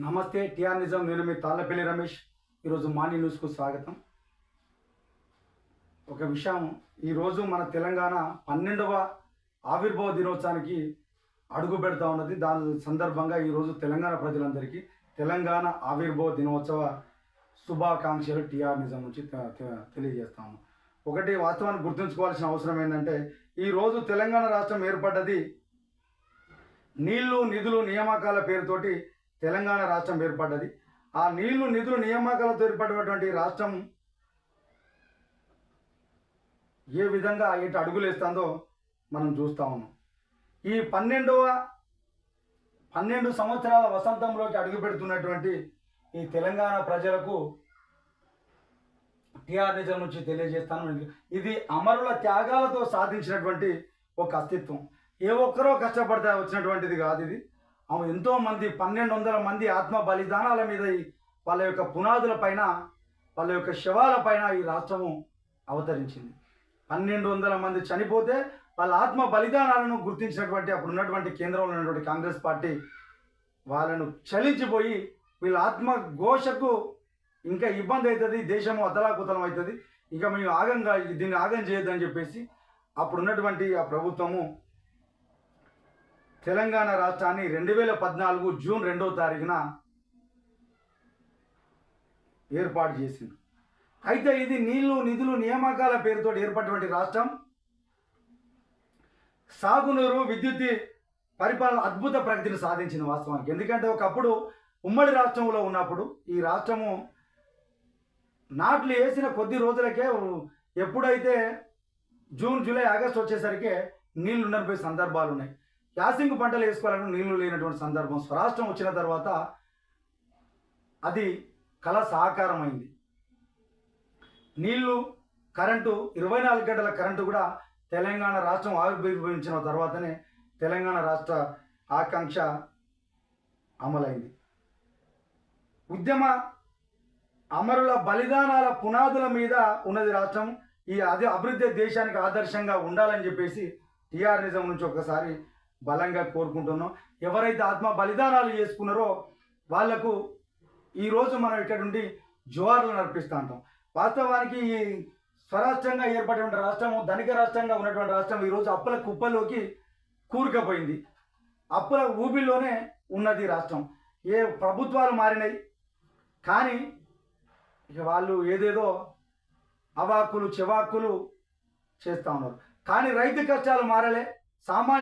నమస్తే టిఆర్ నిజం. నేను మీ తాళ్ళపల్లి రమేష్. ఈరోజు మార్నింగ్ న్యూస్కు స్వాగతం. ఒక విషయం, ఈరోజు మన తెలంగాణ 12వ ఆవిర్భావ దినోత్సవానికి అడుగు పెడతా ఉన్నది. దాని సందర్భంగా ఈరోజు తెలంగాణ ప్రజలందరికీ తెలంగాణ ఆవిర్భావ దినోత్సవ శుభాకాంక్షలు టిఆర్ నిజం నుంచి తెలియజేస్తాము. ఒకటి వాస్తవాన్ని గుర్తుంచుకోవాల్సిన అవసరం ఏంటంటే, ఈరోజు తెలంగాణ రాష్ట్రం ఏర్పడ్డది నీళ్లు నిధులు నియామకాల పేరుతోటి తెలంగాణ రాష్ట్రం ఏర్పడ్డది. ఆ నీళ్లు నిధులు నియామకాలతో ఏర్పడినటువంటి రాష్ట్రం ఏ విధంగా ఎటు అడుగులేస్తుందో మనం చూస్తూ ఉన్నాం. ఈ 12 సంవత్సరాల వసంతంలోకి అడుగు పెడుతున్నటువంటి ఈ తెలంగాణ ప్రజలకు టిఆర్ నిజం నుంచి తెలియజేస్తాను. ఇది అమరుల త్యాగాలతో సాధించినటువంటి ఒక అస్తిత్వం. ఏ ఒక్కరో కష్టపడితే వచ్చినటువంటిది కాదు. ఇది ఎంతోమంది 1200 మంది ఆత్మ బలిదానాల మీద వాళ్ళ యొక్క పునాదుల పైన, వాళ్ళ యొక్క శవాల పైన ఈ రాష్ట్రము అవతరించింది. 1200 మంది చనిపోతే వాళ్ళ ఆత్మ బలిదానాలను గుర్తించినటువంటి అప్పుడు ఉన్నటువంటి కేంద్రంలో ఉన్నటువంటి కాంగ్రెస్ పార్టీ వాళ్ళను చలించిపోయి వీళ్ళ ఆత్మ ఘోషకు ఇంకా ఇబ్బంది అవుతుంది, దేశము అతలాకుతలం అవుతుంది, ఇక మేము దీన్ని ఆగం చేయొద్దని చెప్పేసి అప్పుడున్నటువంటి ఆ ప్రభుత్వము తెలంగాణ రాష్ట్రాన్ని 2014 జూన్ 2వ తారీఖున ఏర్పాటు చేసింది. అయితే ఇది నీళ్లు నిధులు నియామకాల పేరుతో ఏర్పడినటువంటి రాష్ట్రం సాగునీరు విద్యుత్ పరిపాలన అద్భుత ప్రగతిని సాధించింది వాస్తవానికి. ఎందుకంటే ఒకప్పుడు ఉమ్మడి రాష్ట్రంలో ఉన్నప్పుడు ఈ రాష్ట్రము నాట్లు వేసిన కొద్ది రోజులకే ఎప్పుడైతే జూన్ జూలై ఆగస్టు వచ్చేసరికి నీళ్లు ఉండకపోయే సందర్భాలు ఉన్నాయి. యాసింగ్ పంటలు వేసుకోవాలని నీళ్లు లేనటువంటి సందర్భం. స్వరాష్ట్రం వచ్చిన తర్వాత అది కళ సాకారమైంది. నీళ్లు, కరెంటు, 24 గంటల కరెంటు కూడా తెలంగాణ రాష్ట్రం ఆవిర్భవించిన తర్వాతనే తెలంగాణ రాష్ట్ర ఆకాంక్ష అమలైంది. ఉద్యమ అమరుల బలిదానాల పునాదుల మీద ఉన్నది రాష్ట్రం. ఈ అభివృద్ధి దేశానికి ఆదర్శంగా ఉండాలని చెప్పేసి టిఆర్ నిజం నుంచి ఒకసారి బలంగా కోరుకుంటున్నాం. ఎవరైతే ఆత్మ బలిదానాలు చేసుకున్నారో వాళ్లకు ఈరోజు మనం ఇక్కడ నుండి జోహార్లు నర్పిస్తూ ఉంటాం. వాస్తవానికి ఈ స్వరాష్ట్రంగా ఏర్పడిన రాష్ట్రము, ధనిక రాష్ట్రంగా ఉన్నటువంటి రాష్ట్రం ఈరోజు అప్పుల కుప్పల్లోకి కూరుకుపోయింది. అప్పుల ఊబిలోనే ఉన్నది రాష్ట్రం. ఏ ప్రభుత్వాలు మారినాయి కానీ ఇక వాళ్ళు ఏదేదో అవాక్కులు చెవాక్కులు చేస్తూ ఉన్నారు. కానీ రైతు కష్టాలు మారలే. సామాన్య